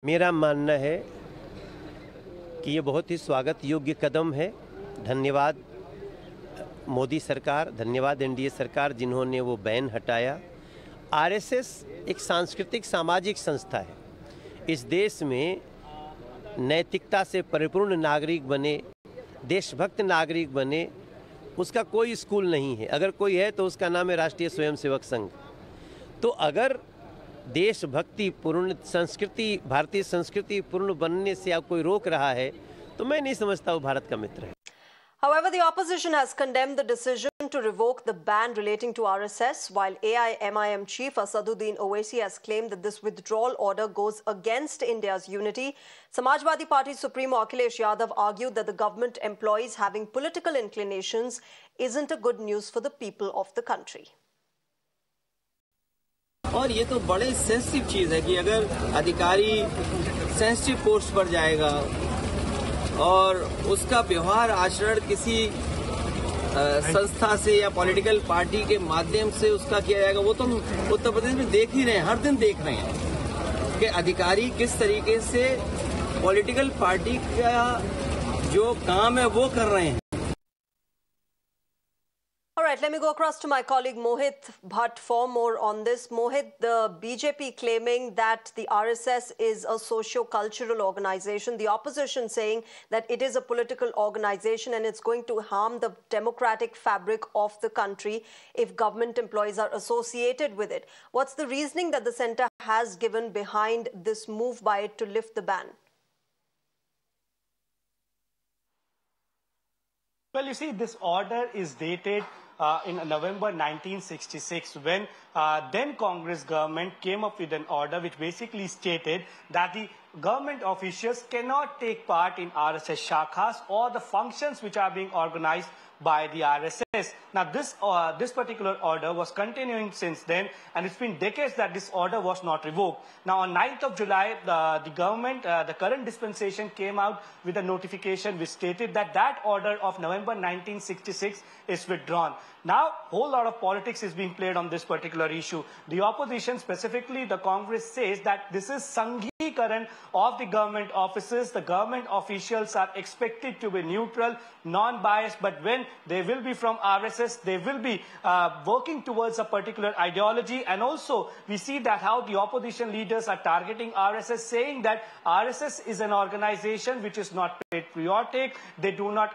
मेरा मानना है कि ये बहुत ही स्वागत योग्य कदम है। धन्यवाद मोदी सरकार, धन्यवाद एनडीए सरकार जिन्होंने वो बैन हटाया। आरएसएस एक सांस्कृतिक सामाजिक संस्था है। इस देश में नैतिकता से परिपूर्ण नागरिक बने, देशभक्त नागरिक बने, उसका कोई स्कूल नहीं है। अगर कोई है तो उसका नाम है राष्ट्रीय स्वयंसेवक संघ। तो अगर देशभक्ति पूर्ण संस्कृति, भारतीय संस्कृति पूर्ण बनने से आप कोई रोक रहा है तो मैं नहीं समझता वो भारत का मित्र है। However, the opposition has condemned the decision to revoke the ban relating to RSS, while AIMIM chief Asaduddin Owaisi has claimed that this withdrawal order goes against India's unity. Samajwadi Party Supremo Akhilesh Yadav argued that the government employees having political inclinations isn't a good news for the people of the country. और ये तो बड़े sensitive चीज है कि अगर अधिकारी sensitive post पर जाएगा और उसका व्यवहार आचरण किसी संस्था से या पॉलिटिकल पार्टी के माध्यम से उसका किया जाएगा, वो तो उत्तर प्रदेश में देख ही रहे हैं, हर दिन देख रहे हैं कि अधिकारी किस तरीके से पॉलिटिकल पार्टी का जो काम है वो कर रहे हैं। All right, let me go across to my colleague Mohit Bhatt for more on this. Mohit, the BJP claiming that the RSS is a socio-cultural organization, the opposition saying that it is a political organization and it's going to harm the democratic fabric of the country if government employees are associated with it. What's the reasoning that the centre has given behind this move by it to lift the ban? Well, you see, this order is dated in November 1966 when then Congress government came up with an order which basically stated that the government officials cannot take part in RSS shakhas or the functions which are being organized by the RSS. Now, this particular order was continuing since then, and it's been decades that this order was not revoked. Now, on 9th of July, the government, the current dispensation came out with a notification which stated that that order of November 1966 is withdrawn. Now, whole lot of politics is being played on this particular issue. The opposition, specifically the Congress, says that this is Sangheekaran of the government offices. The government officials are expected to be neutral, non-biased, but when they will be from RSS, they will be working towards a particular ideology. And also, we see that how the opposition leaders are targeting RSS, saying that RSS is an organization which is not patriotic, they do not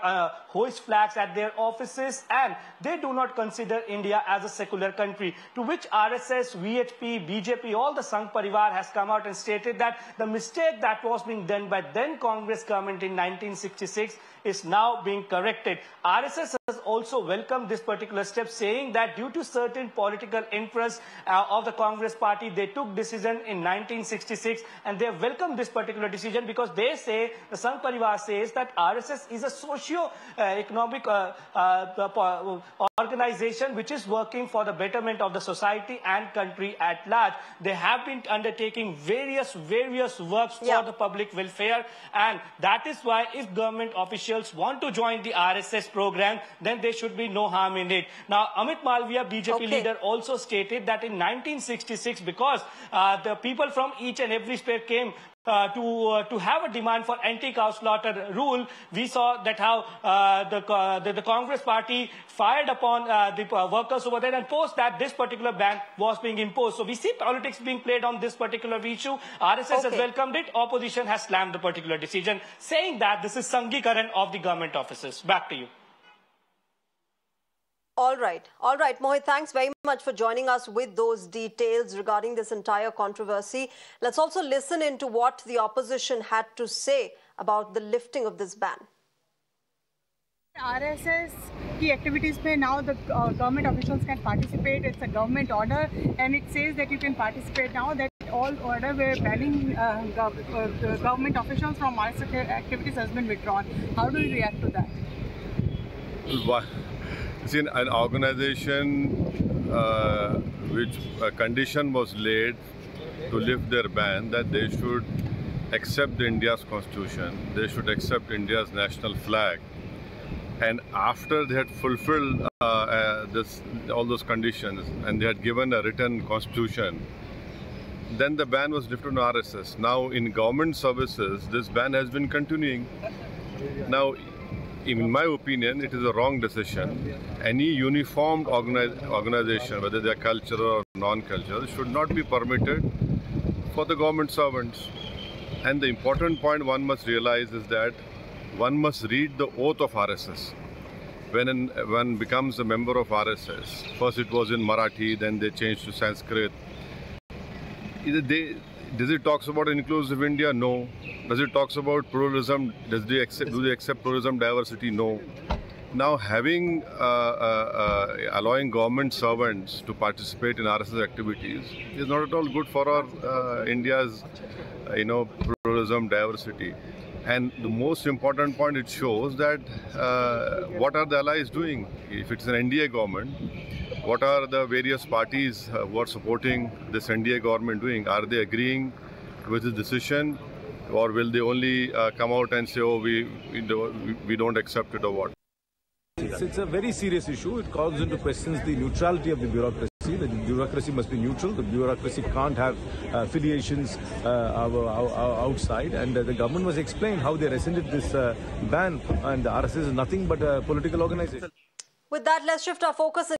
hoist flags at their offices, and they do not consider India as a secular country. To which RSS, VHP, BJP, all the Sangh Parivar has come out and stated that the mistake that was being done by then Congress government in 1966 is now being corrected. RSS has also welcomed this particular step, saying that due to certain political interests of the Congress party, they took decision in 1966 and they have welcomed this particular decision because they say, the Sangh Parivar says that RSS is a socio-economic organization which is working for the betterment of the society and country at large. They have been undertaking various works for the public welfare, and that is why if government officials want to join the RSS program, then there should be no harm in it. Now, Amit Malviya, BJP leader, also stated that in 1966, because the people from each and every state came to have a demand for anti-cow slaughter rule, we saw that how the Congress party fired upon the workers over there, and post that this particular ban was being imposed. So we see politics being played on this particular issue. RSS has welcomed it. Opposition has slammed the particular decision, saying that this is Sangheekaran of the government offices. Back to you. All right, Mohit, thanks very much for joining us with those details regarding this entire controversy. Let's also listen into what the opposition had to say about the lifting of this ban. RSS key activities पे now the government officials can participate. It's a government order and it says that you can participate now, that all order where banning government officials from RSS activities has been withdrawn. How do you react to that? See, an organization which a condition was laid to lift their ban, that they should accept India's constitution, they should accept India's national flag, and after they had fulfilled all those conditions and they had given a written constitution, then the ban was lifted on RSS. Now in government services, this ban has been continuing. Now, in my opinion, it is a wrong decision. Any uniformed organization, whether they are cultural or non-cultural, should not be permitted for the government servants. And the important point one must realize is that one must read the oath of RSS. When one becomes a member of RSS, first it was in Marathi, then they changed to Sanskrit. Does it talks about inclusive India? No. Does it talks about pluralism? Do they accept pluralism, diversity? No. Now having allowing government servants to participate in RSS activities is not at all good for our India's pluralism, diversity. And the most important point, it shows that what are the allies doing? If it's an NDA government, what are the various parties who are supporting this NDA government doing? Are they agreeing with the decision, or will they only come out and say, oh, we don't accept it, or what? It's a very serious issue. It calls into questions the neutrality of the bureaucracy. The bureaucracy must be neutral. The bureaucracy can't have affiliations outside. And the government must explain how they rescinded this ban. And the RSS is nothing but a political organization. With that, let's shift our focus